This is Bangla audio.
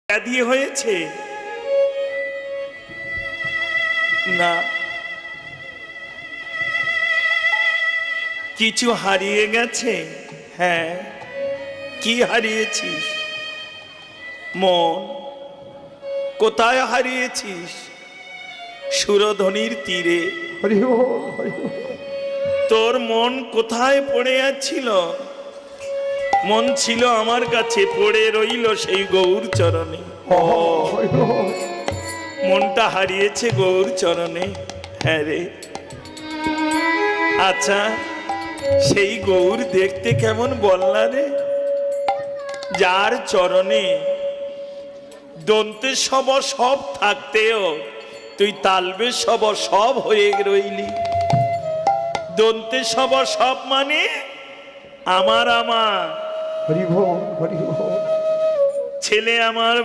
ব্যাধি হয়েছে না, কিছু হারিয়ে গেছে। হ্যাঁ, কি হারিয়েছিস? মন। কোথায় হারিয়েছিস? সুরধনির তীরে। তোর মন কোথায় পড়ে যাচ্ছিল? মন ছিল আমার কাছে, পড়ে রইল সেই গৌর চরণে। মনটা হারিয়েছে গৌর চরণে। হ্যাঁ রে। আচ্ছা, সেই গৌর দেখতে কেমন বললা রে? যার চরণে দন্তে সব সব থাকতেও তুই তালবে সব সব হয়ে রইলি। দন্তে সব সব মানে আমার আমার, ছেলে আমার।